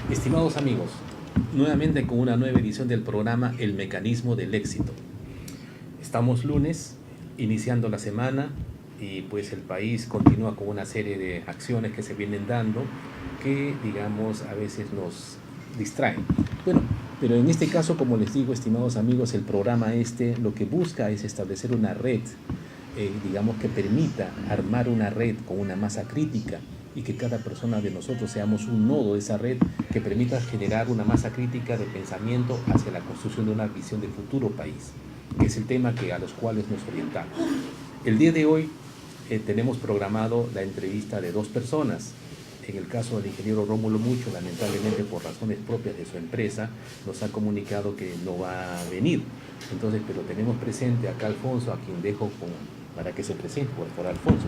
Estimados amigos, nuevamente con una nueva edición del programa El Mecanismo del Éxito. Estamos lunes, iniciando la semana, y pues el país continúa con una serie de acciones que se vienen dando que, digamos, a veces nos distraen. Bueno, pero en este caso, como les digo, estimados amigos, el programa lo que busca es establecer una red, digamos, que permita armar una red con una masa crítica, y que cada persona de nosotros seamos un nodo de esa red que permita generar una masa crítica de pensamiento hacia la construcción de una visión de futuro país, que es el tema a los cuales nos orientamos. El día de hoy tenemos programado la entrevista de dos personas. En el caso del ingeniero Rómulo Mucho, lamentablemente por razones propias de su empresa, nos ha comunicado que no va a venir. Entonces, pero tenemos presente acá a Alfonso, a quien dejo para que se presente. Por favor, Alfonso.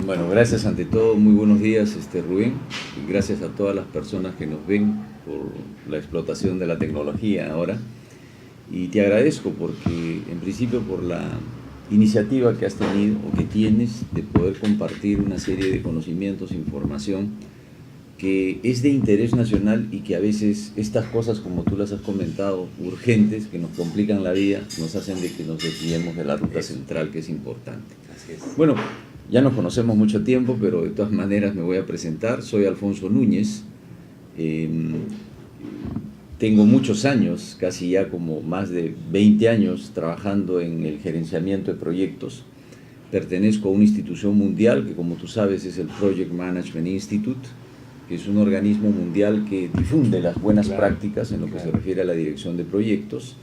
Bueno, gracias ante todo, muy buenos días Rubén, y gracias a todas las personas que nos ven por la explotación de la tecnología ahora, y te agradezco porque en principio por la iniciativa que has tenido o que tienes de poder compartir una serie de conocimientos, información que es de interés nacional y que a veces estas cosas, como tú las has comentado, urgentes, que nos complican la vida, nos hacen de que nos desviemos de la ruta central, que es importante. Así es. Bueno, ya nos conocemos mucho tiempo, pero de todas maneras me voy a presentar. Soy Alfonso Núñez. Tengo muchos años, casi ya como más de 20 años, trabajando en el gerenciamiento de proyectos. Pertenezco a una institución mundial que, como tú sabes, es el Project Management Institute, que es un organismo mundial que difunde las buenas prácticas en lo que se refiere a la dirección de proyectos.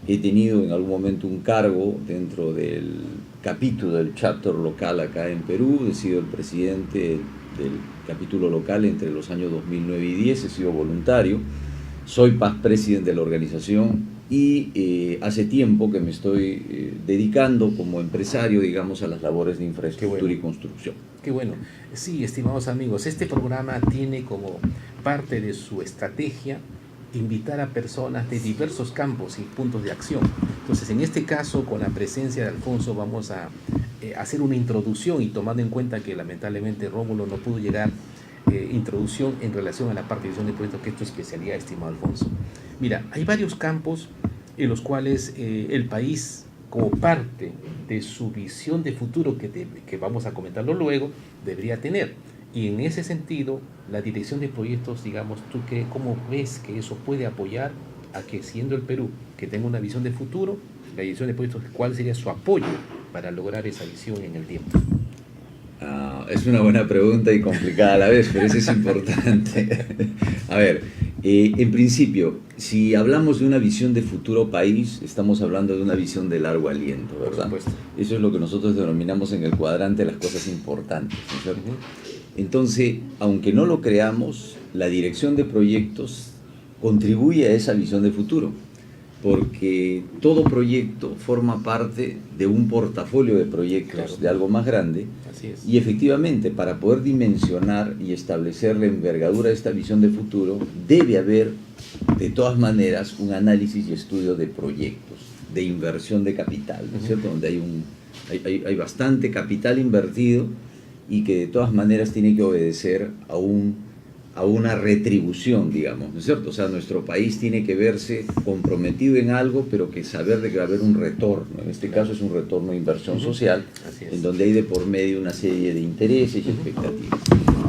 He tenido en algún momento un cargo dentro del capítulo del chapter local acá en Perú. He sido el presidente del capítulo local entre los años 2009 y 2010, he sido voluntario. Soy past president de la organización y hace tiempo que me estoy dedicando como empresario, digamos, a las labores de infraestructura y construcción. Qué bueno. Sí, estimados amigos, este programa tiene como parte de su estrategia invitar a personas de diversos campos y puntos de acción. Entonces, en este caso, con la presencia de Alfonso, vamos a hacer una introducción, y tomando en cuenta que lamentablemente Rómulo no pudo llegar, introducción en relación a la parte de visión de proyectos, que es tu especialidad, estimado Alfonso. Mira, hay varios campos en los cuales el país, como parte de su visión de futuro, que vamos a comentarlo luego, debería tener. Y en ese sentido, la dirección de proyectos, digamos, ¿cómo ves que eso puede apoyar a que, siendo el Perú, que tenga una visión de futuro, la dirección de proyectos, cuál sería su apoyo para lograr esa visión en el tiempo? Es una buena pregunta y complicada a la vez, pero eso es importante. A ver, en principio, si hablamos de una visión de futuro país, estamos hablando de una visión de largo aliento, ¿verdad? Por supuesto. Eso es lo que nosotros denominamos en el cuadrante las cosas importantes, ¿no es cierto? Entonces, aunque no lo creamos, la dirección de proyectos contribuye a esa visión de futuro. porque todo proyecto forma parte de un portafolio de proyectos, claro, de algo más grande. Así es. Y efectivamente, para poder dimensionar y establecer la envergadura de esta visión de futuro, debe haber, de todas maneras, un análisis y estudio de proyectos, de inversión de capital, ¿no es cierto? Donde hay bastante capital invertido y que de todas maneras tiene que obedecer a una retribución, digamos, ¿no es cierto? O sea, nuestro país tiene que verse comprometido en algo, pero que saber de que va a haber un retorno. En este caso es un retorno de inversión social, en donde hay de por medio una serie de intereses y expectativas.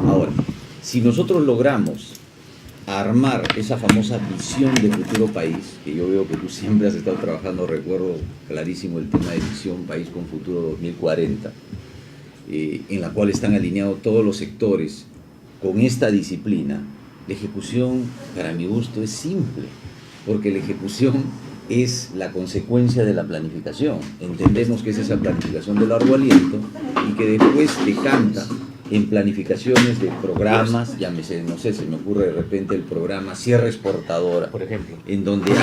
Ahora, si nosotros logramos armar esa famosa visión de futuro país, que yo veo que tú siempre has estado trabajando, recuerdo clarísimo el tema de visión País con Futuro 2040, en la cual están alineados todos los sectores con esta disciplina, la ejecución, para mi gusto, es simple, porque la ejecución es la consecuencia de la planificación. Entendemos que es esa planificación de largo aliento y que después decanta en planificaciones de programas, llámese, no sé, se me ocurre de repente el programa Sierra Exportadora, por ejemplo, en donde hay...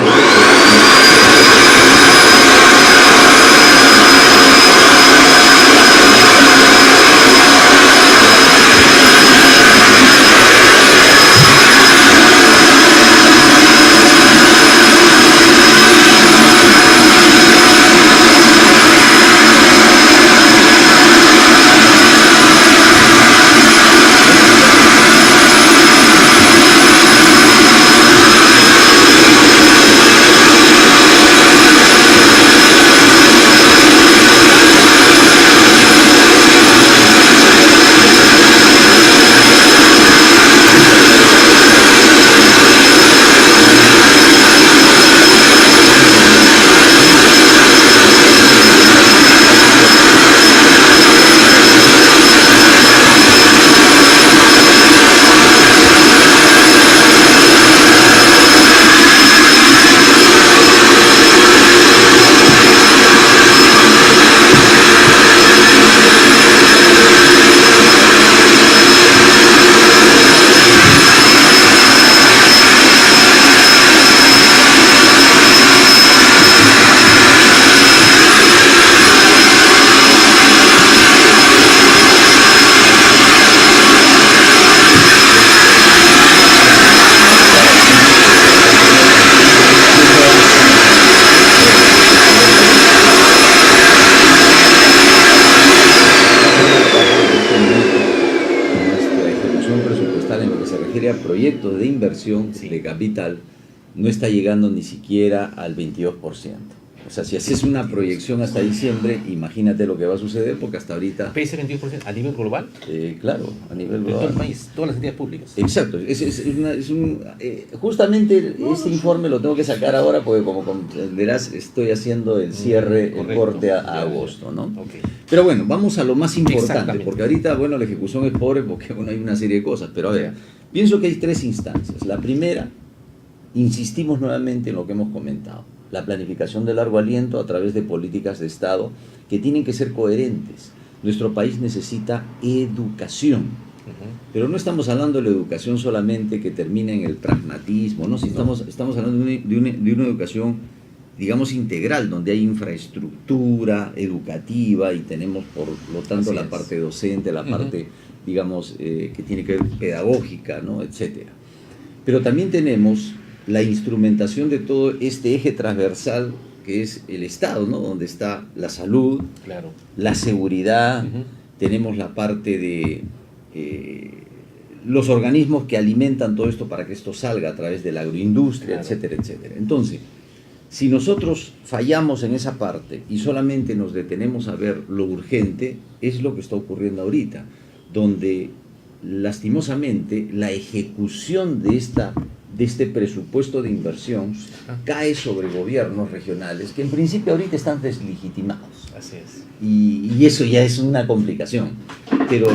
Proyectos de inversión de capital no está llegando ni siquiera al 22%. O sea, si haces una proyección hasta diciembre, imagínate lo que va a suceder, porque hasta ahorita... ¿Pese 22% a nivel global? Claro, a nivel global. En todo el país, todas las entidades públicas. Exacto. Justamente este informe lo tengo que sacar ahora, porque como comprenderás, estoy haciendo el cierre, el corte a agosto, ¿no? Okay. Pero bueno, vamos a lo más importante, porque ahorita, bueno, la ejecución es pobre porque, bueno, hay una serie de cosas, pero a ver, pienso que hay tres instancias. La primera, insistimos nuevamente en lo que hemos comentado, la planificación de largo aliento a través de políticas de Estado que tienen que ser coherentes. Nuestro país necesita educación, pero no estamos hablando de la educación solamente que termina en el pragmatismo, ¿no? Si estamos hablando de una educación, digamos, integral, donde hay infraestructura educativa y tenemos, por lo tanto, la parte docente, la parte, digamos, que tiene que ver pedagógica, ¿no? Etcétera. Pero también tenemos la instrumentación de todo este eje transversal que es el Estado, ¿no? Donde está la salud, claro, la seguridad, tenemos la parte de los organismos que alimentan todo esto para que esto salga a través de la agroindustria, claro, etcétera, etcétera. Entonces, si nosotros fallamos en esa parte y solamente nos detenemos a ver lo urgente, es lo que está ocurriendo ahorita, donde lastimosamente la ejecución de este presupuesto de inversión cae sobre gobiernos regionales que en principio ahorita están deslegitimados. Así es. Y eso ya es una complicación. Pero...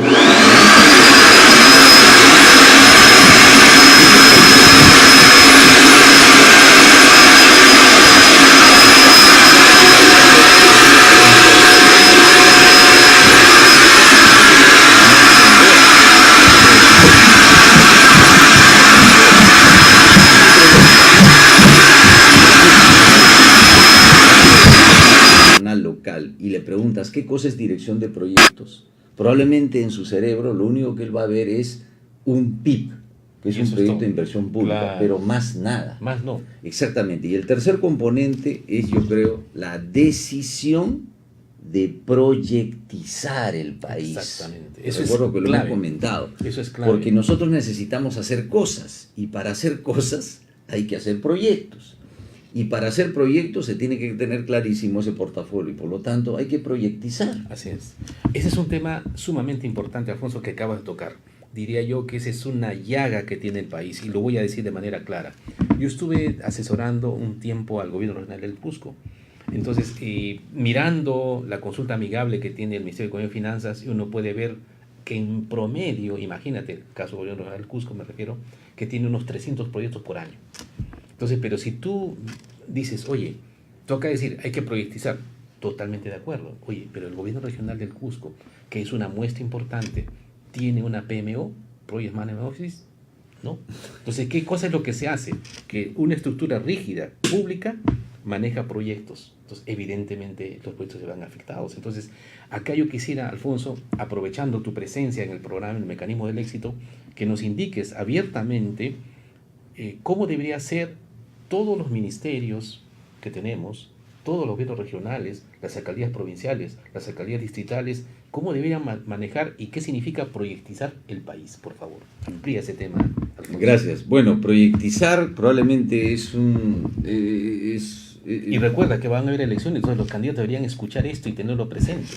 preguntas qué cosa es dirección de proyectos, probablemente en su cerebro lo único que él va a ver es un PIB, que es un proyecto de inversión pública, claro, pero más nada. Más no. Exactamente. Y el tercer componente es, yo creo, la decisión de proyectizar el país. Exactamente. Eso recuerdo que lo hemos comentado. Eso es clave. Porque nosotros necesitamos hacer cosas, y para hacer cosas hay que hacer proyectos. Y para hacer proyectos se tiene que tener clarísimo ese portafolio, y por lo tanto hay que proyectizar. Así es. Ese es un tema sumamente importante, Alfonso, que acabas de tocar. Diría yo que esa es una llaga que tiene el país, y lo voy a decir de manera clara. Yo estuve asesorando un tiempo al gobierno regional del Cusco. Entonces, mirando la consulta amigable que tiene el Ministerio de Economía y Finanzas, uno puede ver que en promedio, imagínate, el caso del gobierno regional del Cusco me refiero, que tiene unos 300 proyectos por año. Entonces, pero si tú dices, oye, toca decir, hay que proyectizar, totalmente de acuerdo. Oye, pero el gobierno regional del Cusco, que es una muestra importante, tiene una PMO, Project Management Office, ¿no? Entonces, ¿qué cosa es lo que se hace? Que una estructura rígida, pública, maneja proyectos. Entonces, evidentemente, los proyectos se van afectados. Entonces, acá yo quisiera, Alfonso, aprovechando tu presencia en el programa, en el Mecanismo del Éxito, que nos indiques abiertamente cómo debería ser todos los ministerios que tenemos, todos los gobiernos regionales, las alcaldías provinciales, las alcaldías distritales, cómo deberían manejar y qué significa proyectizar el país, por favor. Amplía ese tema, Alfonso. Gracias. Bueno, proyectizar probablemente es y recuerda que van a haber elecciones, entonces los candidatos deberían escuchar esto y tenerlo presente.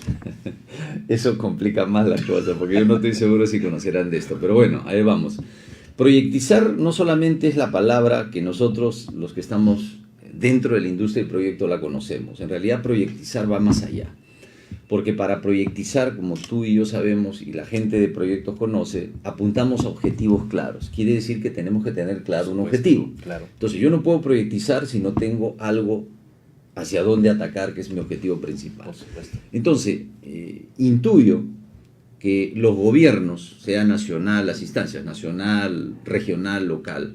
Eso complica más la cosa, porque yo no estoy seguro si conocerán de esto, pero bueno, ahí vamos. Proyectizar no solamente es la palabra que nosotros, los que estamos dentro de la industria del proyecto, la conocemos. En realidad, proyectizar va más allá. Porque para proyectizar, como tú y yo sabemos, y la gente de proyectos conoce, apuntamos a objetivos claros. Quiere decir que tenemos que tener claro un objetivo. Claro. Entonces, yo no puedo proyectizar si no tengo algo hacia dónde atacar, que es mi objetivo principal. Por supuesto. Entonces, intuyo que los gobiernos, sea nacional, las instancias nacional, regional, local,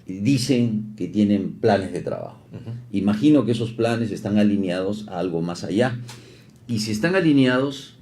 dicen que tienen planes de trabajo. Imagino que esos planes están alineados a algo más allá. Y si están alineados,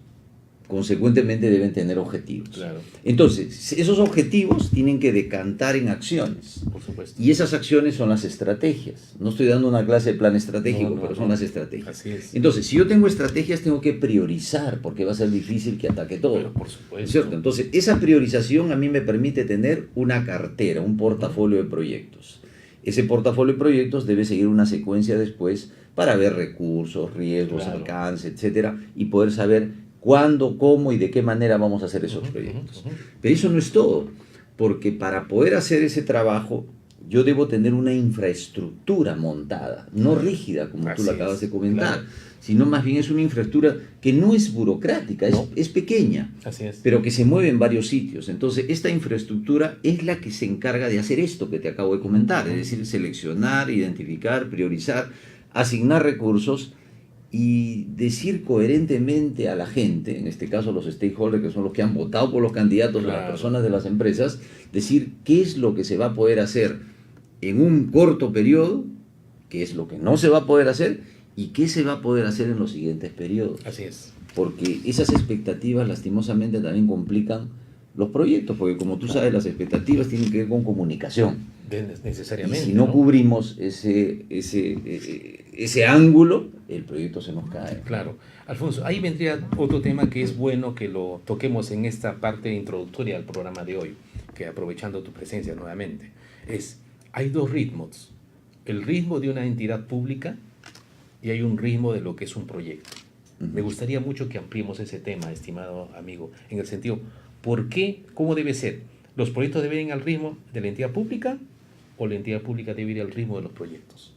consecuentemente deben tener objetivos. Claro. Entonces, esos objetivos tienen que decantar en acciones. Por supuesto. Y esas acciones son las estrategias. No estoy dando una clase de plan estratégico, pero son las estrategias. Así es. Entonces, si yo tengo estrategias, tengo que priorizar, porque va a ser difícil que ataque todo. Pero por supuesto. ¿Cierto? Entonces, esa priorización a mí me permite tener una cartera, un portafolio de proyectos. Ese portafolio de proyectos debe seguir una secuencia después para ver recursos, riesgos, claro, alcance, etcétera, y poder saber cuándo, cómo y de qué manera vamos a hacer esos proyectos. Pero eso no es todo, porque para poder hacer ese trabajo yo debo tener una infraestructura montada, no rígida, como tú lo acabas de comentar, claro, sino más bien es una infraestructura que no es burocrática, es pequeña, pero que se mueve en varios sitios. Entonces, esta infraestructura es la que se encarga de hacer esto que te acabo de comentar, es decir, seleccionar, identificar, priorizar, asignar recursos y decir coherentemente a la gente, en este caso los stakeholders, que son los que han votado por los candidatos, claro, las personas de las empresas, decir qué es lo que se va a poder hacer en un corto periodo, qué es lo que no se va a poder hacer y qué se va a poder hacer en los siguientes periodos. Así es. Porque esas expectativas lastimosamente también complican los proyectos, porque como tú sabes, las expectativas tienen que ver con comunicación. Necesariamente. Y si no cubrimos ese ángulo, el proyecto se nos cae. Claro. Alfonso, ahí vendría otro tema que es bueno que lo toquemos en esta parte introductoria al programa de hoy, que aprovechando tu presencia nuevamente, hay dos ritmos. El ritmo de una entidad pública y hay un ritmo de lo que es un proyecto. Me gustaría mucho que ampliemos ese tema, estimado amigo, en el sentido, ¿por qué? ¿Cómo debe ser? ¿Los proyectos deben ir al ritmo de la entidad pública o la entidad pública debe ir al ritmo de los proyectos?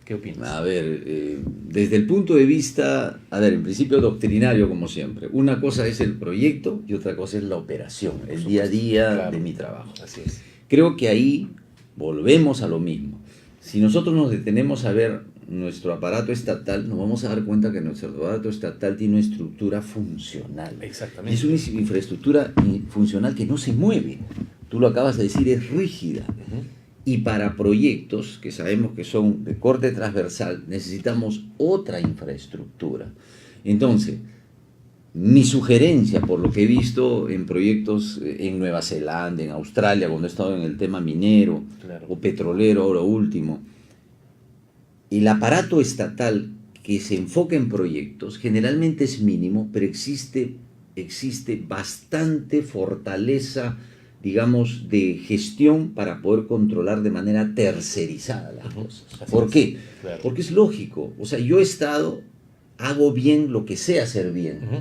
¿Qué opinas? A ver, desde el punto de vista, en principio doctrinario como siempre, una cosa es el proyecto y otra cosa es la operación, el día a día, claro, de mi trabajo. Así es. Creo que ahí volvemos a lo mismo. Si nosotros nos detenemos a ver nuestro aparato estatal, nos vamos a dar cuenta que nuestro aparato estatal tiene una estructura funcional. Exactamente. Y es una infraestructura funcional que no se mueve. Tú lo acabas de decir, es rígida. Y para proyectos que sabemos que son de corte transversal, necesitamos otra infraestructura. Entonces, mi sugerencia, por lo que he visto en proyectos en Nueva Zelanda, en Australia, cuando he estado en el tema minero, Claro. o petrolero, ahora último, el aparato estatal que se enfoca en proyectos generalmente es mínimo, pero existe bastante fortaleza, digamos, de gestión para poder controlar de manera tercerizada las cosas. Así ¿Por es. qué? Claro. Porque es lógico. O sea, yo he estado, hago bien lo que sé hacer bien. Ujú.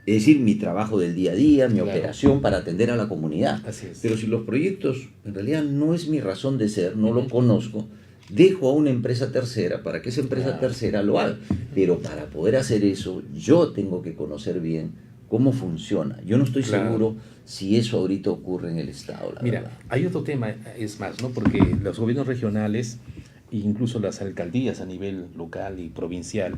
Es decir, mi trabajo del día a día, mi Claro. operación para atender a la comunidad. Así es. Pero si los proyectos en realidad no es mi razón de ser, no lo Ujú. conozco, dejo a una empresa tercera para que esa empresa Claro. tercera lo haga. Pero para poder hacer eso, yo tengo que conocer bien cómo funciona. Yo no estoy Claro. seguro si eso ahorita ocurre en el Estado, la Mira, verdad. hay otro tema, es más, ¿no? Porque los gobiernos regionales e incluso las alcaldías a nivel local y provincial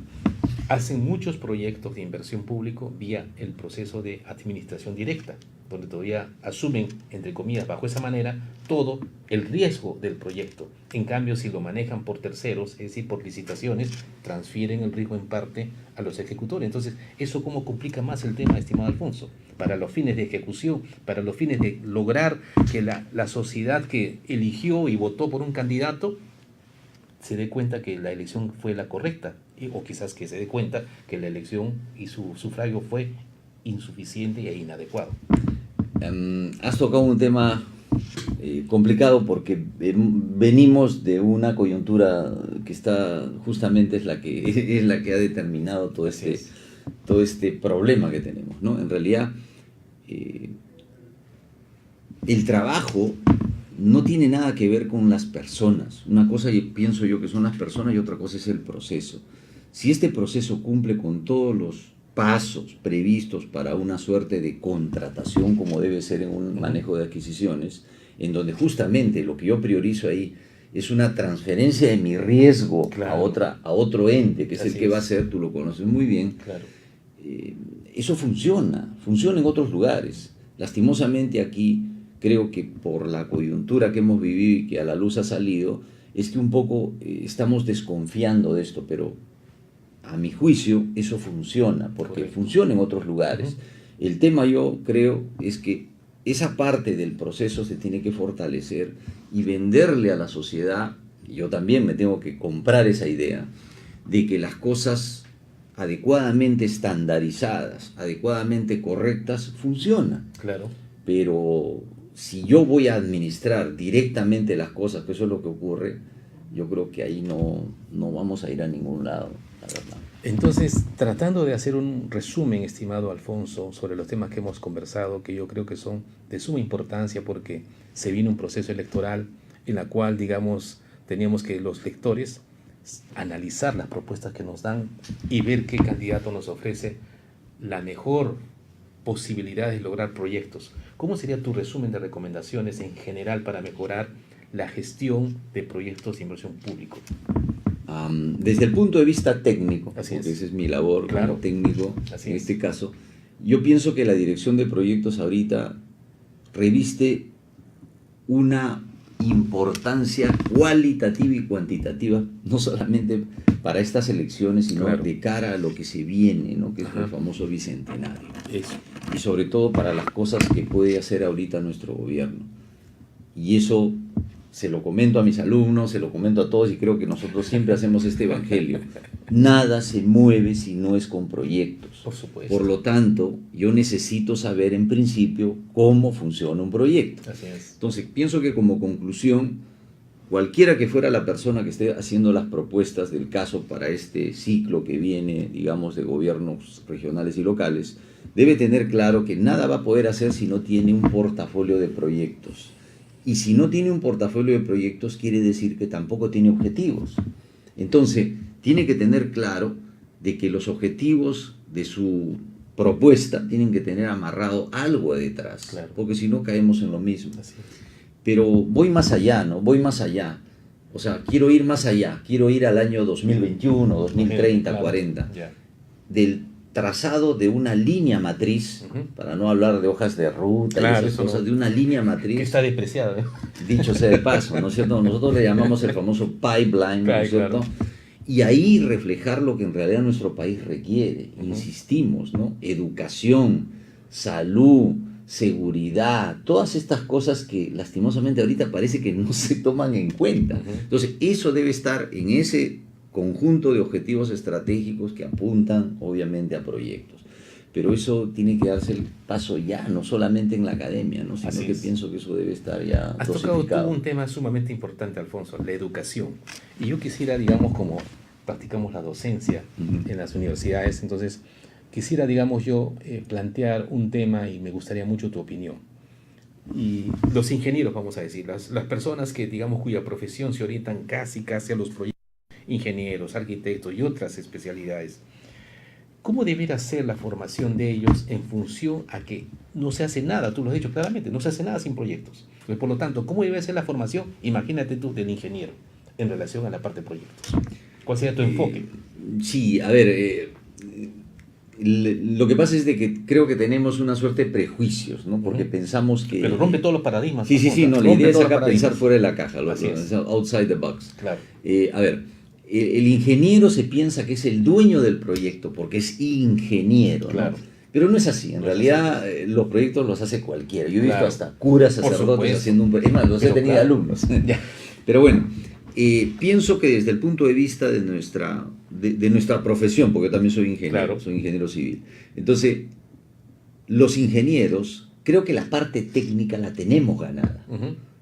hacen muchos proyectos de inversión público vía el proceso de administración directa, donde todavía asumen, entre comillas, bajo esa manera, todo el riesgo del proyecto. En cambio, si lo manejan por terceros, es decir, por licitaciones, transfieren el riesgo en parte a los ejecutores. Entonces, ¿eso cómo complica más el tema, estimado Alfonso? Para los fines de ejecución, para los fines de lograr que la sociedad que eligió y votó por un candidato se dé cuenta que la elección fue la correcta, o quizás que se dé cuenta que la elección y su sufragio fue insuficiente e inadecuado. Has tocado un tema complicado porque venimos de una coyuntura que está justamente es la que ha determinado todo este problema que tenemos, ¿no? En realidad, el trabajo no tiene nada que ver con las personas. Una cosa pienso yo que son las personas y otra cosa es el proceso. Si este proceso cumple con todos los pasos previstos para una suerte de contratación, como debe ser en un manejo de adquisiciones, en donde justamente lo que yo priorizo ahí es una transferencia de mi riesgo Claro. a otro ente, que es el Así que va a es. ser, tú lo conoces muy bien. Claro. Eso funciona en otros lugares. Lastimosamente aquí, creo que por la coyuntura que hemos vivido y que a la luz ha salido, es que un poco estamos desconfiando de esto, pero a mi juicio eso funciona, porque Correcto. funciona en otros lugares. Uh-huh. El tema, yo creo, es que esa parte del proceso se tiene que fortalecer y venderle a la sociedad, y yo también me tengo que comprar esa idea, de que las cosas adecuadamente estandarizadas, adecuadamente correctas, funcionan. Claro. Pero si yo voy a administrar directamente las cosas, que eso es lo que ocurre, yo creo que ahí no vamos a ir a ningún lado, la verdad. Entonces, tratando de hacer un resumen, estimado Alfonso, sobre los temas que hemos conversado, que yo creo que son de suma importancia porque se viene un proceso electoral en la cual, digamos, teníamos que los lectores analizar las propuestas que nos dan y ver qué candidato nos ofrece la mejor posibilidad de lograr proyectos. ¿Cómo sería tu resumen de recomendaciones en general para mejorar la gestión de proyectos de inversión público? Desde el punto de vista técnico, Así porque es. esa es mi labor Claro. como técnico Así en es. este caso, yo pienso que la dirección de proyectos ahorita reviste una importancia cualitativa y cuantitativa, no solamente para estas elecciones, sino Claro. de cara a lo que se viene, ¿no? Que es Ajá. el famoso bicentenario. Eso. Y sobre todo para las cosas que puede hacer ahorita nuestro gobierno. Y eso se lo comento a mis alumnos, se lo comento a todos, y creo que nosotros siempre hacemos este evangelio. Nada se mueve si no es con proyectos. Por supuesto. Por lo tanto, yo necesito saber en principio cómo funciona un proyecto. Así es. Entonces, pienso que como conclusión, cualquiera que fuera la persona que esté haciendo las propuestas del caso para este ciclo que viene, digamos, de gobiernos regionales y locales, debe tener claro que nada va a poder hacer si no tiene un portafolio de proyectos. Y si no tiene un portafolio de proyectos, quiere decir que tampoco tiene objetivos. Entonces, tiene que tener claro de que los objetivos de su propuesta tienen que tener amarrado algo detrás, Claro. porque si no caemos en lo mismo. Así es. Pero voy más allá, ¿no? Voy más allá. O sea, quiero ir más allá. Quiero ir al año 2021, 2030, Claro. 40. Ya. Del trazado de una línea matriz, Ujú. para no hablar de hojas de ruta Claro, y esas eso cosas, no. de una línea matriz. Que está depreciado, ¿eh? Dicho sea de paso, ¿no es cierto? Nosotros le llamamos el famoso pipeline, ¿no es Claro. cierto? y ahí reflejar lo que en realidad nuestro país requiere. Insistimos, ¿no? Educación, salud, seguridad, todas estas cosas que lastimosamente ahorita parece que no se toman en cuenta. Entonces, eso debe estar en ese conjunto de objetivos estratégicos que apuntan obviamente a proyectos. Pero eso tiene que darse el paso ya, no solamente en la academia, ¿no? Sino que pienso que eso debe estar ya Has tocado tú un tema sumamente importante, Alfonso, la educación. Y yo quisiera, digamos, como practicamos la docencia en las universidades, entonces quisiera, digamos, yo plantear un tema y me gustaría mucho tu opinión. Y los ingenieros, vamos a decir, las personas que, digamos, cuya profesión se orientan casi a los proyectos, ingenieros, arquitectos y otras especialidades. ¿Cómo debería ser la formación de ellos en función a que no se hace nada? Tú lo has dicho claramente, no se hace nada sin proyectos. Pues, por lo tanto, ¿cómo debe ser la formación? Imagínate tú del ingeniero en relación a la parte de proyectos. ¿Cuál sería tu enfoque? Sí, a ver, lo que pasa es de que creo que tenemos una suerte de prejuicios, ¿no? Porque pensamos que... Pero rompe todos los paradigmas. Sí, no, la idea es acá pensar fuera de la caja, outside the box. Claro. A ver, el ingeniero se piensa que es el dueño del proyecto porque es ingeniero, ¿no? Claro. Pero no es así, en realidad los proyectos los hace cualquiera. Yo he visto hasta curas, sacerdotes haciendo un proyecto, es más, los he tenido alumnos. Pero bueno, pienso que desde el punto de vista de nuestra profesión, porque yo también soy ingeniero, soy ingeniero civil, entonces los ingenieros, creo que la parte técnica la tenemos ganada.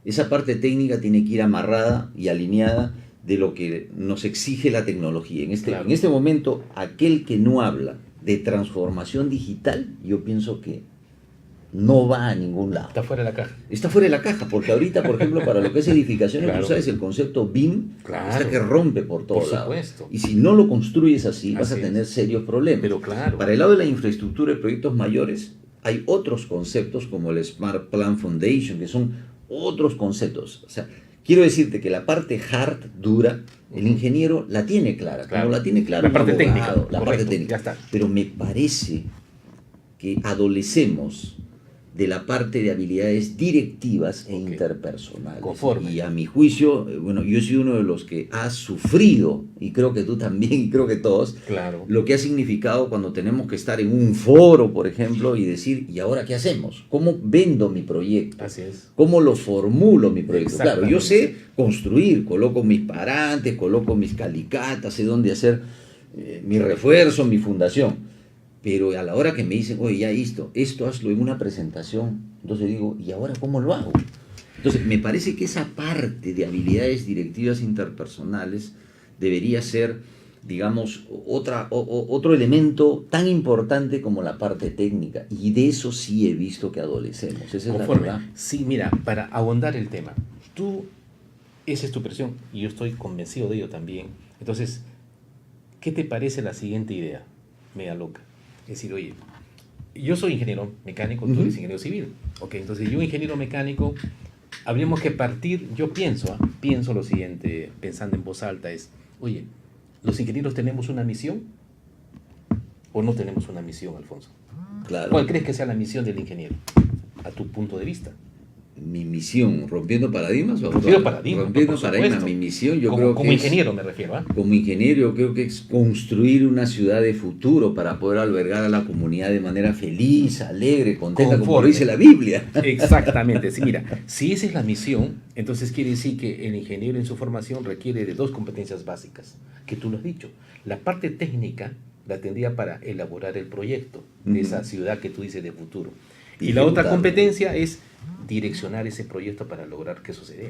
Esa parte técnica tiene que ir amarrada y alineada de lo que nos exige la tecnología. En este momento, aquel que no habla de transformación digital, yo pienso que no va a ningún lado. Está fuera de la caja. Está fuera de la caja, porque ahorita, por ejemplo, para lo que es edificaciones, tú sabes, el concepto BIM está que rompe por todos lados. Y si no lo construyes así, vas a tener serios problemas. Pero para el lado de la infraestructura de proyectos mayores, hay otros conceptos como el Smart Plan Foundation, que son otros conceptos. O sea, quiero decirte que la parte hard, dura, el ingeniero la tiene clara, como la tiene clara la parte técnica, la parte técnica. Ya está. Pero me parece que adolecemos de la parte de habilidades directivas e interpersonales. Conforme. Y a mi juicio, bueno, yo soy uno de los que ha sufrido, y creo que tú también, y creo que todos, lo que ha significado cuando tenemos que estar en un foro, por ejemplo, y decir, ¿y ahora qué hacemos? ¿Cómo vendo mi proyecto? Así es. ¿Cómo lo formulo mi proyecto? Claro, yo sé construir, coloco mis parantes, coloco mis calicatas, sé dónde hacer mi refuerzo, mi fundación. Pero a la hora que me dicen, oye, ya esto hazlo en una presentación, entonces digo, ¿y ahora cómo lo hago? Entonces, me parece que esa parte de habilidades directivas interpersonales debería ser, digamos, otro elemento tan importante como la parte técnica. Y de eso sí he visto que adolecemos. Esa es la verdad. Sí, mira, para ahondar el tema, esa es tu presión, y yo estoy convencido de ello también. Entonces, ¿qué te parece la siguiente idea? Mega loca. Es decir, oye, yo soy ingeniero mecánico, tú eres ingeniero civil. Ok, entonces yo, ingeniero mecánico, habríamos que partir, yo pienso lo siguiente, pensando en voz alta, es, oye, ¿los ingenieros tenemos una misión o no tenemos una misión, Alfonso? Claro. ¿Cuál crees que sea la misión del ingeniero, a tu punto de vista? Mi misión, rompiendo paradigmas. Rompiendo paradigmas, mi misión, yo creo que como ingeniero me refiero. Como ingeniero, yo creo que es construir una ciudad de futuro para poder albergar a la comunidad de manera feliz, alegre, contenta, como dice la Biblia. Exactamente. Sí, mira, si esa es la misión, entonces quiere decir que el ingeniero en su formación requiere de 2 competencias básicas, que tú lo has dicho. La parte técnica la tendría para elaborar el proyecto de esa ciudad que tú dices de futuro. Y la otra competencia es direccionar ese proyecto para lograr que suceda.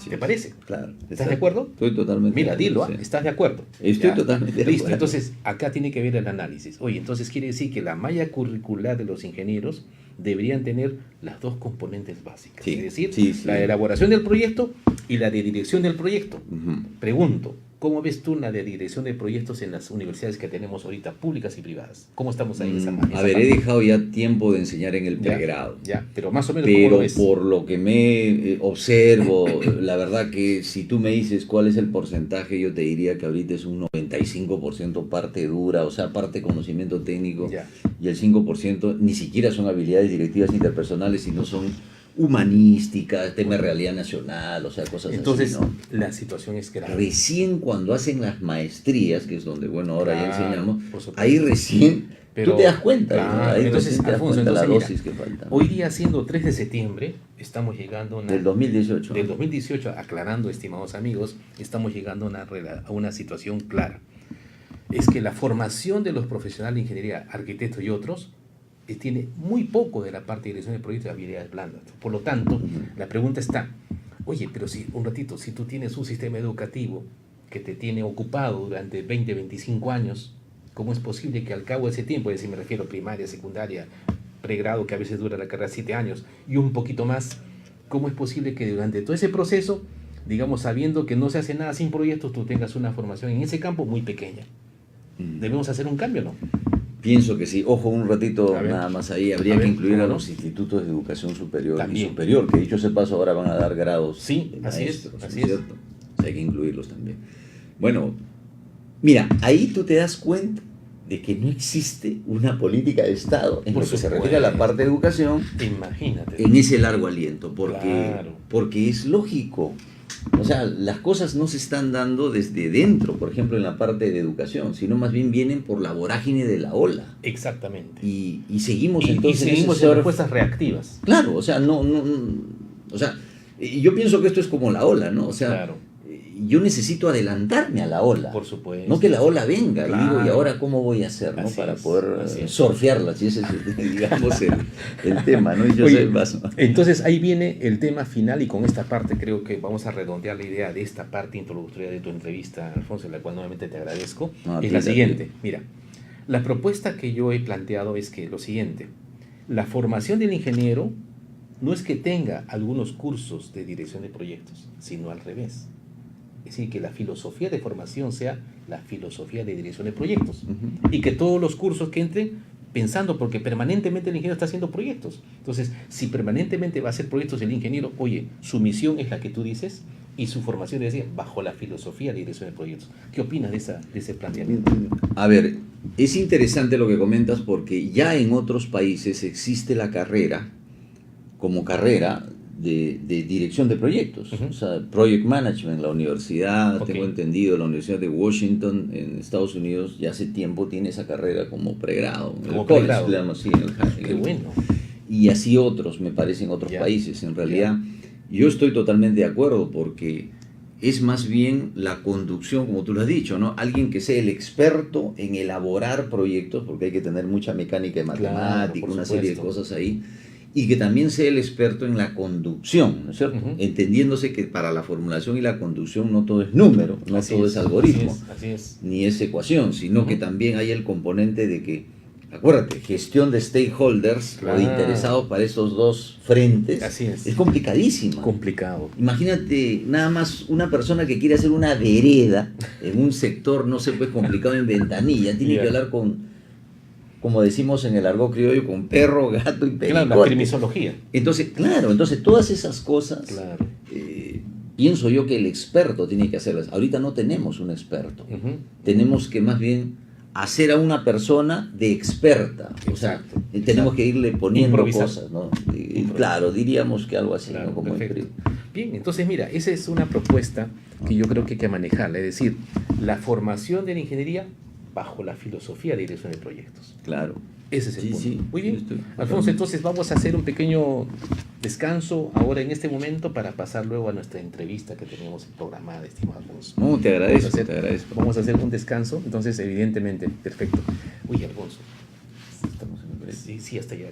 ¿Te parece? Claro. ¿Estás de acuerdo? Estoy totalmente de acuerdo. Mira, dilo, ¿estás de acuerdo? Estoy totalmente de acuerdo. Listo, entonces acá tiene que ver el análisis. Oye, entonces quiere decir que la malla curricular de los ingenieros deberían tener las 2 componentes básicas. Es decir, la elaboración del proyecto y la de dirección del proyecto. Pregunto, ¿cómo ves tú la de dirección de proyectos en las universidades que tenemos ahorita, públicas y privadas? ¿Cómo estamos ahí en esa parte? A ver, he dejado ya tiempo de enseñar en el pregrado. Pero más o menos, ¿cómo lo ves? Por lo que me observo, la verdad que si tú me dices cuál es el porcentaje, yo te diría que ahorita es un 95% parte dura, o sea, parte conocimiento técnico, y el 5% ni siquiera son habilidades directivas interpersonales, sino son humanística, tema de realidad nacional, o sea, cosas Entonces, así, ¿no? la situación es grave. Recién cuando hacen las maestrías, que es donde, bueno, ahora ya Claro, enseñamos, por supuesto. ahí recién Pero, tú te das cuenta, claro, ¿no? Ahí entonces, recién te das Alfonso, cuenta la entonces, dosis que falta. Hoy día, siendo 3 de septiembre, estamos llegando a una... Del 2018. Del 2018, aclarando, estimados amigos, estamos llegando a una situación clara. Es que la formación de los profesionales de ingeniería, arquitectos y otros, tiene muy poco de la parte de dirección de proyectos y habilidades blandas. Por lo tanto, la pregunta está, oye, pero si un ratito, si tú tienes un sistema educativo que te tiene ocupado durante 20, 25 años, ¿cómo es posible que al cabo de ese tiempo, es decir, me refiero a primaria, secundaria, pregrado, que a veces dura la carrera 7 años, y un poquito más, ¿cómo es posible que durante todo ese proceso, digamos, sabiendo que no se hace nada sin proyectos, tú tengas una formación en ese campo muy pequeña? ¿Debemos hacer un cambio o no? Pienso que sí. Ojo, un ratito A ver. nada más ahí. Habría A que ver, incluir a ¿cómo no? los institutos de educación superior También. y superior, que dicho sea paso ahora van a dar grados Sí, de así es, maestros, así ¿no es cierto? O sea, hay que incluirlos también. Bueno, mira, ahí tú te das cuenta de que no existe una política de Estado en Por lo que se supuesto. refiere a la parte de educación Imagínate. en ese largo aliento, porque, Claro. porque es lógico. O sea, las cosas no se están dando desde dentro, por ejemplo, en la parte de educación, sino más bien vienen por la vorágine de la ola. Exactamente. Y seguimos Y entonces en seguimos ese en surf. respuestas reactivas. Claro, o sea, o sea, yo pienso que esto es como la ola, ¿no? O sea, Claro. Yo necesito adelantarme a la ola. Por supuesto. No que la ola venga, Claro. y digo, ¿y ahora cómo voy a hacer, ¿no? Así Para es, poder así es. surfearla, si ese es, digamos, el tema, ¿no? Y yo Oye, sé más. entonces ahí viene el tema final, y con esta parte creo que vamos a redondear la idea de esta parte introductoria de tu entrevista, Alfonso, la cual nuevamente te agradezco. No, es la siguiente. Mira, la propuesta que yo he planteado es que lo siguiente: la formación del ingeniero no es que tenga algunos cursos de dirección de proyectos, sino al revés. Es decir, que la filosofía de formación sea la filosofía de dirección de proyectos. Y que todos los cursos que entren pensando, porque permanentemente el ingeniero está haciendo proyectos. Entonces, si permanentemente va a hacer proyectos el ingeniero, oye, su misión es la que tú dices y su formación debe ser bajo la filosofía de dirección de proyectos. ¿Qué opinas de ese planteamiento? A ver, es interesante lo que comentas porque ya en otros países existe la carrera como carrera de dirección de proyectos, o sea, Project Management en la universidad, tengo entendido, la Universidad de Washington en Estados Unidos ya hace tiempo tiene esa carrera como pregrado, Como el college, pregrado. le llaman así, en el Qué bueno. y así otros, me parece, en otros países. En realidad, yo estoy totalmente de acuerdo porque es más bien la conducción, como tú lo has dicho, ¿no? Alguien que sea el experto en elaborar proyectos, porque hay que tener mucha mecánica y matemática, una serie de cosas ahí, y que también sea el experto en la conducción, ¿no es cierto? Entendiéndose que para la formulación y la conducción no todo es número, no todo es algoritmo, así es. ni es ecuación, sino que también hay el componente de que, acuérdate, gestión de stakeholders o de interesados para esos dos frentes es complicadísima. Complicado. Imagínate nada más una persona que quiere hacer una vereda en un sector, no sé, pues complicado en Ventanilla, tiene que hablar con, como decimos en el argot criollo, con perro, gato y pericote. Claro, la crimisología. Entonces, entonces todas esas cosas, pienso yo que el experto tiene que hacerlas. Ahorita no tenemos un experto. Tenemos que más bien hacer a una persona de experta. O sea, tenemos que irle poniendo cosas, ¿no? Claro, diríamos que algo así, claro, ¿no? Como bien, entonces mira, esa es una propuesta que yo creo que hay que manejarla, es decir, la formación de la ingeniería bajo la filosofía de dirección de proyectos. Claro. Ese es el punto. Sí, muy bien. Alfonso, entonces vamos a hacer un pequeño descanso ahora en este momento para pasar luego a nuestra entrevista que teníamos programada, estimado Alfonso. No, te agradezco, Vamos a hacer un descanso, entonces evidentemente, perfecto. Oye, Alfonso. Estamos en el break. Sí, hasta ya.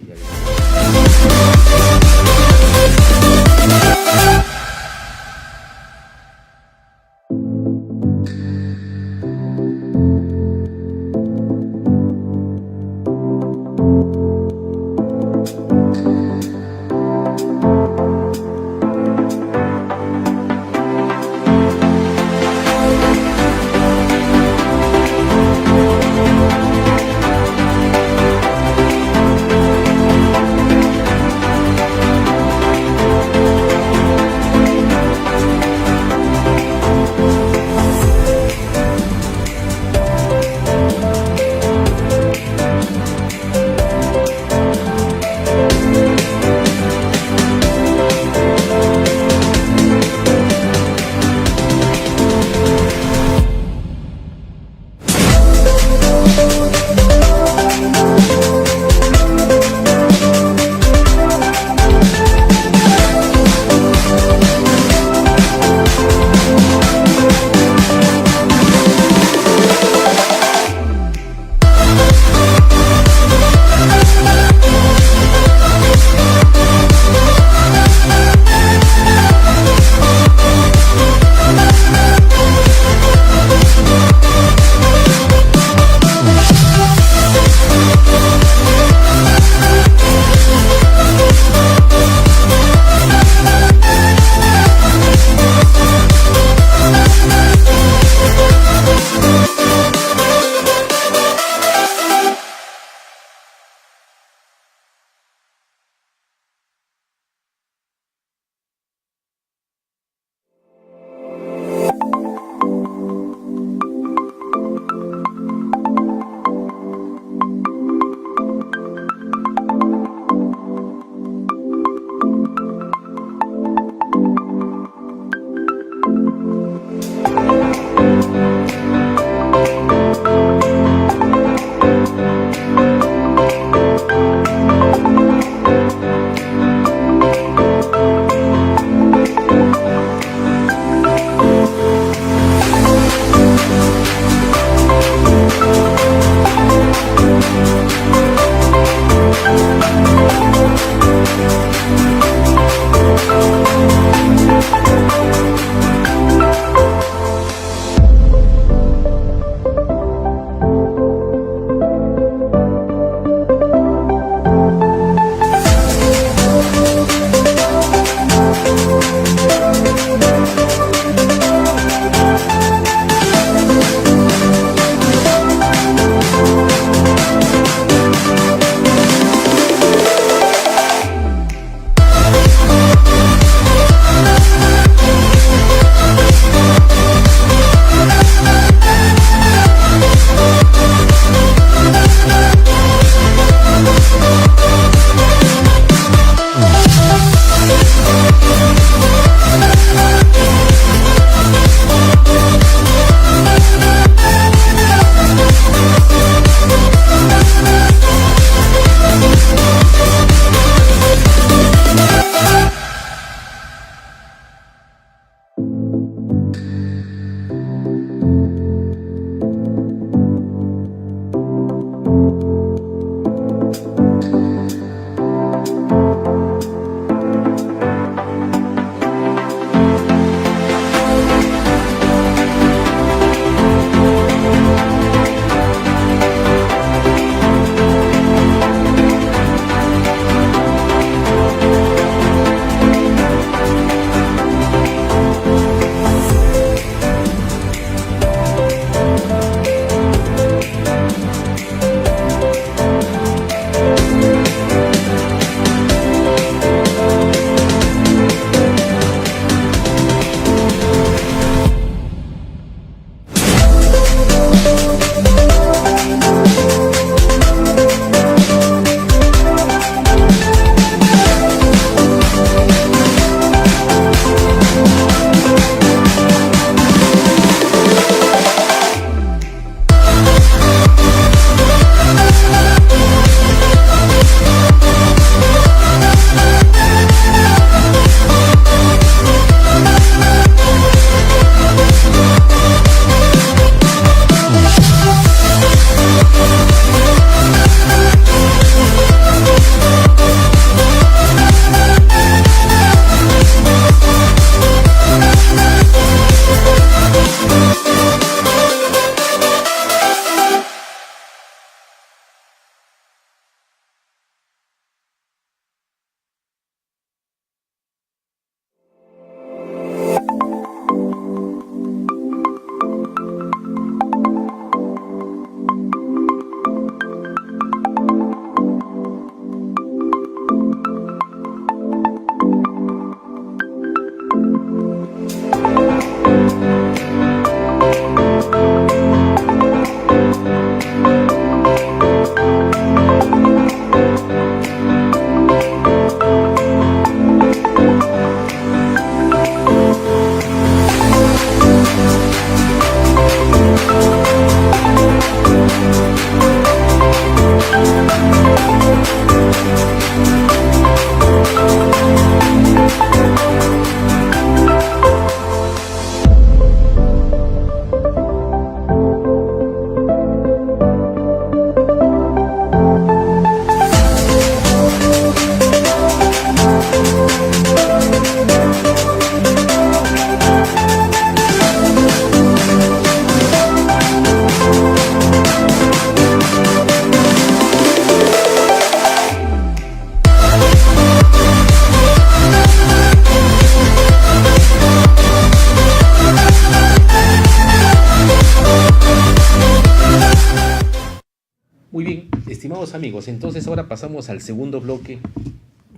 estimados amigos, entonces ahora pasamos al segundo bloque,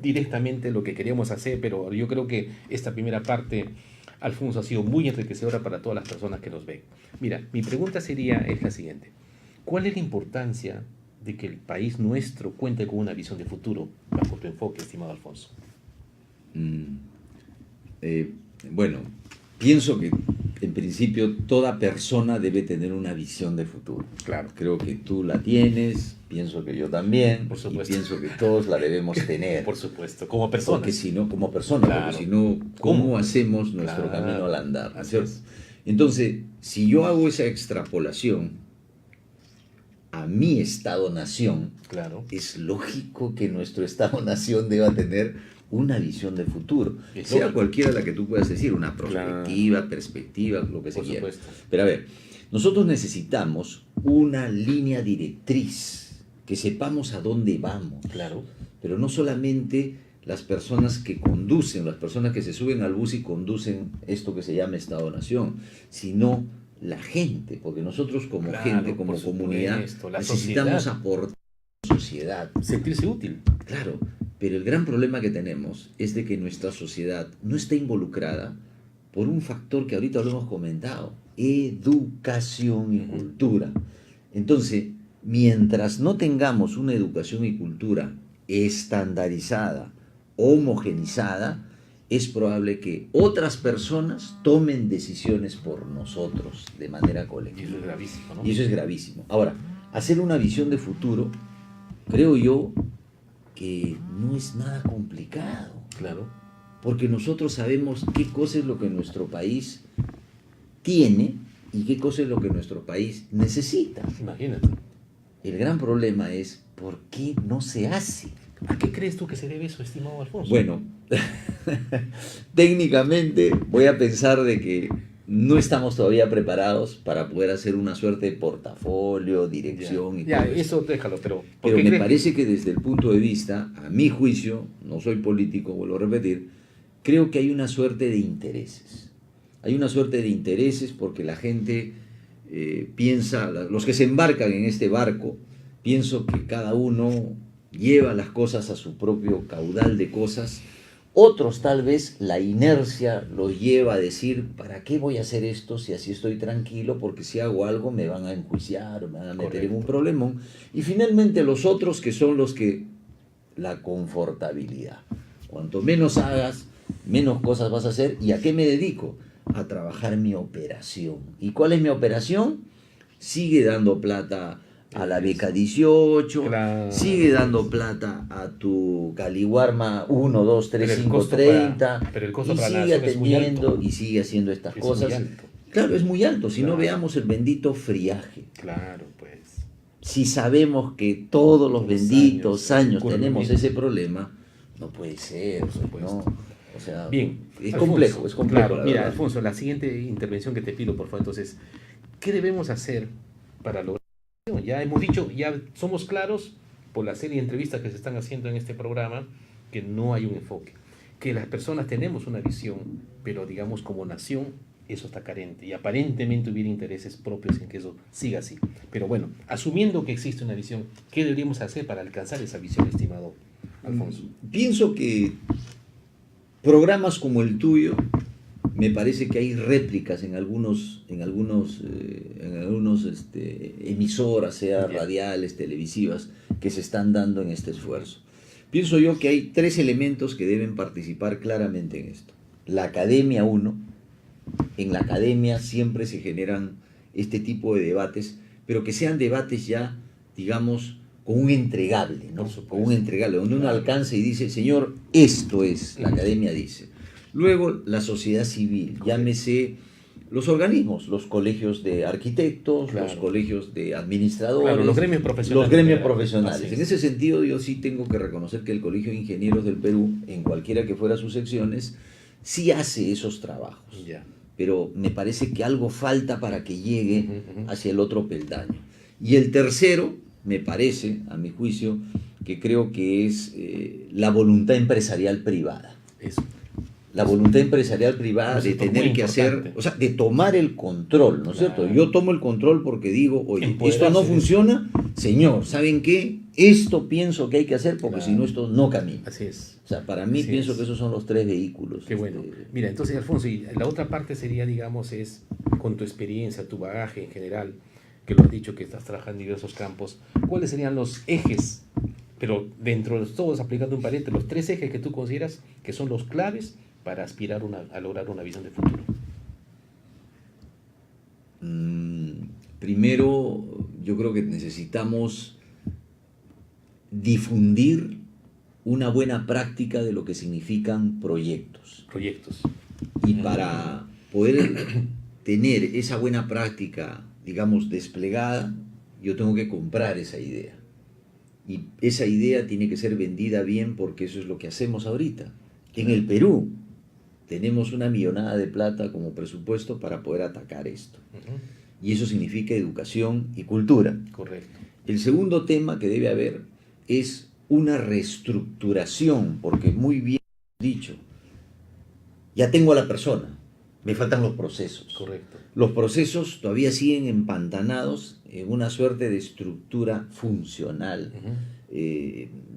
directamente lo que queríamos hacer, pero yo creo que esta primera parte, Alfonso, ha sido muy enriquecedora para todas las personas que nos ven. Mira, mi pregunta es la siguiente. ¿Cuál es la importancia de que el país nuestro cuente con una visión de futuro bajo tu enfoque, estimado Alfonso? Bueno, pienso que en principio toda persona debe tener una visión de futuro. Claro. Creo que tú la tienes, pienso que yo también, Por supuesto. y pienso que todos la debemos tener. Por supuesto, como personas. Porque si no, como persona, Claro. porque si no, ¿cómo hacemos nuestro Claro. camino al andar? ¿No es Así cierto? es. Entonces, si yo hago esa extrapolación a mi Estado-nación, Claro. es lógico que nuestro Estado-nación deba tener una visión de futuro, Es sea lógico. cualquiera la que tú puedas decir, una Claro. perspectiva, lo que se Por quiera. supuesto. Pero a ver, nosotros necesitamos una línea directriz, que sepamos a dónde vamos, Claro. pero no solamente las personas que conducen, las personas que se suben al bus y conducen esto que se llama Estado-nación, sino la gente, porque nosotros como Claro, gente, como por comunidad, supuesto, la necesitamos sociedad. aportar a la sociedad. Sentirse útil. Claro, pero el gran problema que tenemos es de que nuestra sociedad no está involucrada por un factor que ahorita lo hemos comentado, educación y cultura. Entonces, mientras no tengamos una educación y cultura estandarizada, homogenizada, es probable que otras personas tomen decisiones por nosotros de manera Y colectiva. eso es gravísimo, ¿no? Y eso es gravísimo. Ahora, hacer una visión de futuro, creo yo que no es nada complicado, Claro. porque nosotros sabemos qué cosa es lo que nuestro país tiene y qué cosa es lo que nuestro país necesita. Imagínate. El gran problema es por qué no se hace. ¿A qué crees tú que se debe eso, estimado Alfonso? Bueno, técnicamente voy a pensar de que no estamos todavía preparados para poder hacer una suerte de portafolio, dirección y ya, todo eso déjalo, pero ¿por Pero qué me crees? parece que desde el punto de vista, a mi juicio, no soy político, vuelvo a repetir, creo que hay una suerte de intereses. Hay una suerte de intereses porque la gente piensa, los que se embarcan en este barco, pienso que cada uno lleva las cosas a su propio caudal de cosas. Otros tal vez la inercia los lleva a decir, ¿para qué voy a hacer esto si así estoy tranquilo? Porque si hago algo me van a enjuiciar, me van a meter en un problemón. Y finalmente los otros que son los que, la confortabilidad. Cuanto menos hagas, menos cosas vas a hacer. ¿Y a qué me dedico? A trabajar mi operación. ¿Y cuál es mi operación? Sigue dando plata a la beca 18, Claro. sigue dando plata a tu Caliwarma 1, 2, 3, Pero el 5, costo 30, pero el costo y para la sigue nación es muy atendiendo alto. y sigue haciendo estas Es cosas. muy alto. Claro, es muy alto, si no Claro. veamos el bendito friaje. Claro, pues. Si sabemos que todos los Los benditos años ocurre lo tenemos mismo. ese problema, no puede ser, Por supuesto. ¿no? O sea, Bien. es Alfonso, complejo, es complejo. Claro, la mira, verdad. Alfonso, la siguiente intervención que te pido, por favor, entonces, ¿qué debemos hacer para lograr? Ya hemos dicho, ya somos claros por la serie de entrevistas que se están haciendo en este programa, que no hay un enfoque, que las personas tenemos una visión, pero digamos como nación eso está carente y aparentemente hubiera intereses propios en que eso siga así. Pero bueno, asumiendo que existe una visión, ¿qué deberíamos hacer para alcanzar esa visión, estimado Alfonso? Pienso que programas como el tuyo, me parece que hay réplicas en algunos emisoras, sea Bien. radiales, televisivas, que se están dando en este esfuerzo. Pienso yo que hay tres elementos que deben participar claramente en esto. La academia, uno. En la academia siempre se generan este tipo de debates, pero que sean debates ya, digamos, con un entregable, ¿no? Por supuesto. Con un entregable, donde uno Claro. alcanza y dice, señor, esto es, la academia dice. Luego, la sociedad civil, Correcto. llámese los organismos, los colegios de arquitectos, Claro. los colegios de administradores, Claro, los gremios profesionales. los gremios Así profesionales. es. En ese sentido, yo sí tengo que reconocer que el Colegio de Ingenieros del Perú, en cualquiera que fuera sus secciones, sí hace esos trabajos. Ya. Pero me parece que algo falta para que llegue Ujú, ujú. hacia el otro peldaño. Y el tercero, me parece, a mi juicio, que creo que es la voluntad empresarial privada. Eso. La voluntad empresarial privada Eso de es muy tener que hacer, importante. o sea, de tomar el control, ¿no es Claro. cierto? Yo tomo el control porque digo, oye, Empoderarse esto no de eso. funciona, señor, ¿saben qué? esto pienso que hay que hacer porque Claro. si no esto no camina. Así es. O sea, para mí Así pienso es. que esos son los 3 vehículos. Qué bueno. Mira, entonces, Alfonso, y la otra parte sería, digamos, es con tu experiencia, tu bagaje en general, que lo has dicho que estás trabajando en diversos campos, ¿cuáles serían los ejes, pero dentro de todos, aplicando un paréntesis, los 3 ejes que tú consideras que son los claves para aspirar a lograr una visión de futuro? Primero, yo creo que necesitamos difundir una buena práctica de lo que significan proyectos. Proyectos. Y para poder tener esa buena práctica, digamos, desplegada, yo tengo que comprar esa idea. Y esa idea tiene que ser vendida bien porque eso es lo que hacemos ahorita. En el Perú tenemos 1 millonada de plata como presupuesto para poder atacar esto. Y eso significa educación y cultura. Correcto. El segundo tema que debe haber es una reestructuración, porque muy bien dicho, ya tengo a la persona, me faltan los procesos. Correcto. Los procesos todavía siguen empantanados en una suerte de estructura funcional,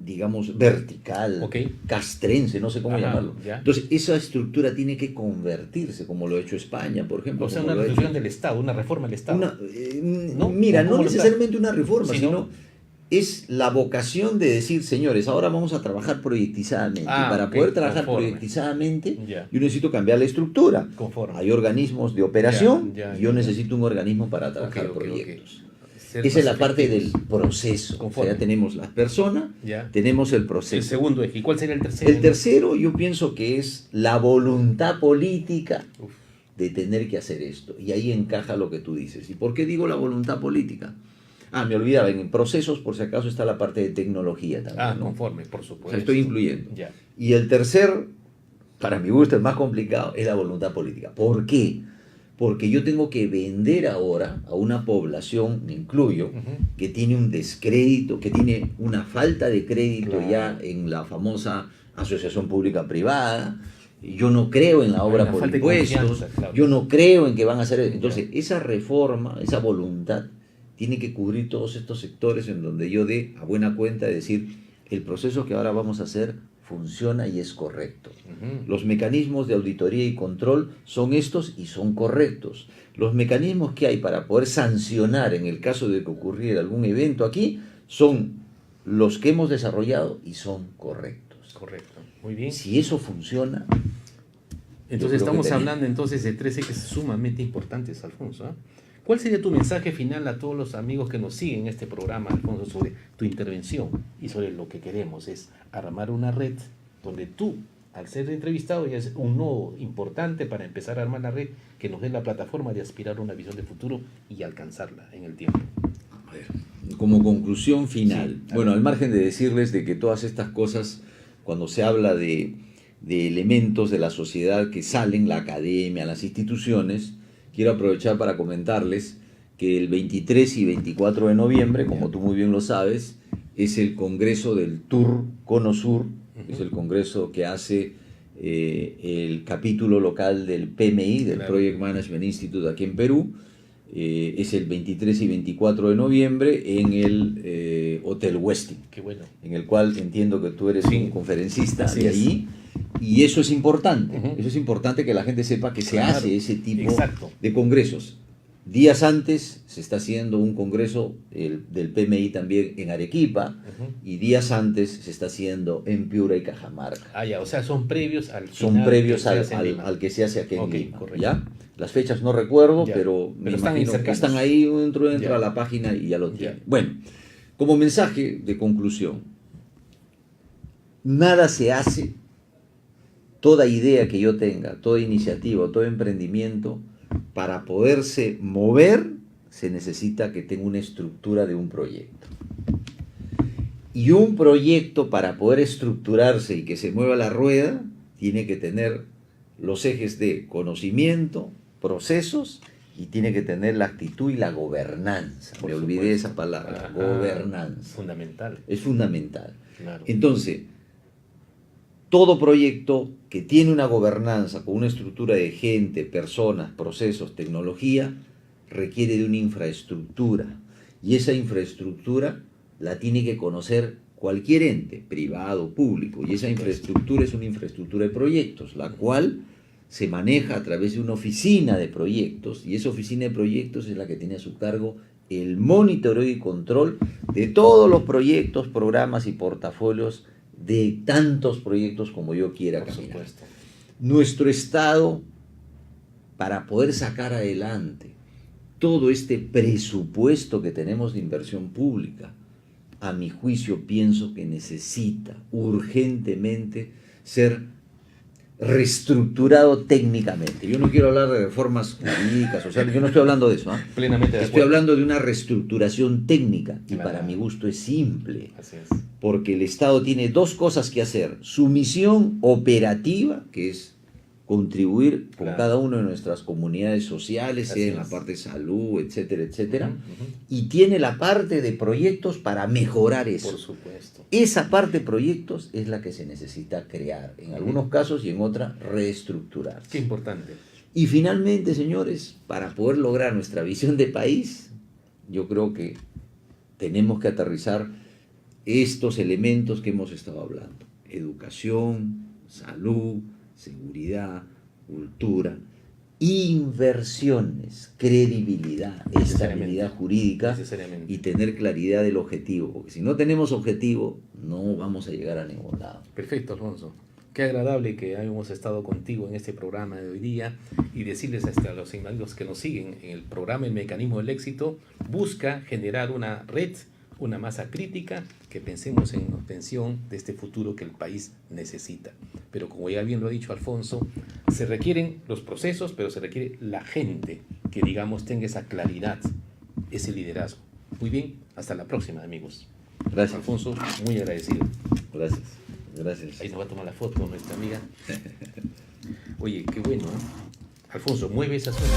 digamos, vertical, Ok. castrense, no sé cómo Ajá, llamarlo. ya. Entonces, esa estructura tiene que convertirse, como lo ha hecho España, por ejemplo. O sea, como una lo ha hecho- restitución del Estado, una reforma del Estado. ¿No? Mira, ¿O no cómo lo necesariamente una reforma, Sí, sino ¿no? es la vocación de decir, señores, ahora vamos a trabajar proyectizadamente. Ah, y para ok, poder trabajar conforme. proyectizadamente, Ya. yo necesito cambiar la estructura. Conforme. Hay organismos de operación Ya, y yo ya. necesito un organismo para trabajar Ok, ok, ok. proyectos. Ser Esa es más la parte del efectivos. proceso. O sea, Conforme. ya tenemos las personas, Ya. tenemos el El proceso. segundo eje. ¿Y cuál sería el tercero? El tercero, yo pienso que es la voluntad política Uf. de tener que hacer esto. Y ahí encaja lo que tú dices. ¿Y por qué digo la voluntad política? Ah, me olvidaba, en procesos, por si acaso, está la parte de tecnología también. Ah, ¿no? conforme, por O supuesto. sea, estoy incluyendo. Ya. Y el tercer, para mi gusto, el más complicado, es la voluntad política. ¿Por qué? Porque yo tengo que vender ahora a una población, me incluyo, Ujú. que tiene un descrédito, que tiene una falta de crédito Claro. ya en la famosa asociación pública-privada. Yo no creo en la obra Una por falta de impuestos, confianza, claro. yo no creo en que van a hacer... Entonces, Ya. esa reforma, esa voluntad, tiene que cubrir todos estos sectores en donde yo dé a buena cuenta de decir, el proceso que ahora vamos a hacer funciona y es correcto. Ujú. Los mecanismos de auditoría y control son estos y son correctos. Los mecanismos que hay para poder sancionar en el caso de que ocurriera algún evento aquí son los que hemos desarrollado y son correctos. Correcto. Muy bien. Si eso funciona, Entonces creo que estamos tenemos- hablando entonces de 3 ejes sumamente importantes, Alfonso. ¿Ah? ¿Cuál sería tu mensaje final a todos los amigos que nos siguen en este programa, Alfonso, sobre tu intervención y sobre lo que queremos? Es armar una red donde tú, al ser entrevistado, ya es un nodo importante para empezar a armar la red que nos dé la plataforma de aspirar a una visión de futuro y alcanzarla en el tiempo. A ver, como conclusión final, Sí, a bueno, ver. al margen de decirles de que todas estas cosas, cuando se habla de elementos de la sociedad que salen, la academia, las instituciones, quiero aprovechar para comentarles que el 23 y 24 de noviembre, como tú muy bien lo sabes, es el congreso del Tour Cono Sur, que es el congreso que hace el capítulo local del PMI, del Claro. Project Management Institute aquí en Perú. Es el 23 y 24 de noviembre en el Hotel Westin, Qué bueno. en el cual entiendo que tú eres Sí. un conferencista Así de es. allí, y eso es importante. Ujú. Eso es importante que la gente sepa que se Claro. hace ese tipo Exacto. de congresos. Días antes se está haciendo un congreso del PMI también en Arequipa, Ujú. y días antes se está haciendo en Piura y Cajamarca. Ah, ya, o sea, son previos al Son final previos que se al, hace en al- Lima. al que se hace aquí en Ok, Lima. correcto. ¿Ya? Las fechas no recuerdo, Ya, pero me pero están ahí imagino que cercanos. están ahí, entra Ya. a la página y ya lo tiene. Ya. Bueno, como mensaje de conclusión, nada se hace, toda idea que yo tenga, toda iniciativa, todo emprendimiento, para poderse mover, se necesita que tenga una estructura de un proyecto. Y un proyecto, para poder estructurarse y que se mueva la rueda, tiene que tener los ejes de conocimiento, procesos, y tiene que tener la actitud y la gobernanza. Por Me olvidé supuesto. esa palabra, Ajá. gobernanza. Fundamental. Es fundamental. Claro. Entonces, todo proyecto que tiene una gobernanza con una estructura de gente, personas, procesos, tecnología, requiere de una infraestructura. Y esa infraestructura la tiene que conocer cualquier ente, privado, público, y esa infraestructura es una infraestructura de proyectos, la cual se maneja a través de una oficina de proyectos, y esa oficina de proyectos es la que tiene a su cargo el monitoreo y control de todos los proyectos, programas y portafolios de tantos proyectos como yo quiera Por caminar. supuesto. Nuestro Estado, para poder sacar adelante todo este presupuesto que tenemos de inversión pública, a mi juicio pienso que necesita urgentemente ser reestructurado técnicamente. Yo no quiero hablar de reformas jurídicas, sociales, yo no estoy hablando de eso. Plenamente de Estoy acuerdo. hablando de una reestructuración técnica y Claro. para mi gusto es simple, Así es. porque el Estado tiene dos cosas que hacer: su misión operativa, que es contribuir con Claro. cada una de nuestras comunidades sociales, Así sea en la es. parte de salud, etcétera, etcétera, Ujú, ujú. y tiene la parte de proyectos para mejorar eso. Por supuesto. Esa parte de proyectos es la que se necesita crear, en algunos casos, y en otras reestructurar. Qué importante. Y finalmente, señores, para poder lograr nuestra visión de país, yo creo que tenemos que aterrizar estos elementos que hemos estado hablando: educación, salud, seguridad, cultura, inversiones, credibilidad, estabilidad jurídica Necesariamente. y tener claridad del objetivo, porque si no tenemos objetivo no vamos a llegar a ningún lado. Perfecto, Alfonso. Qué agradable que hayamos estado contigo en este programa de hoy día y decirles a los amigos que nos siguen en el programa El Mecanismo del Éxito, busca generar una red, una masa crítica que pensemos en obtención de este futuro que el país necesita. Pero como ya bien lo ha dicho Alfonso, se requieren los procesos, pero se requiere la gente que, digamos, tenga esa claridad, ese liderazgo. Muy bien, hasta la próxima, amigos. Gracias. Alfonso, muy agradecido. Gracias. Gracias. Ahí nos va a tomar la foto nuestra amiga. Oye, qué bueno, ¿eh? Alfonso, mueve esa zona.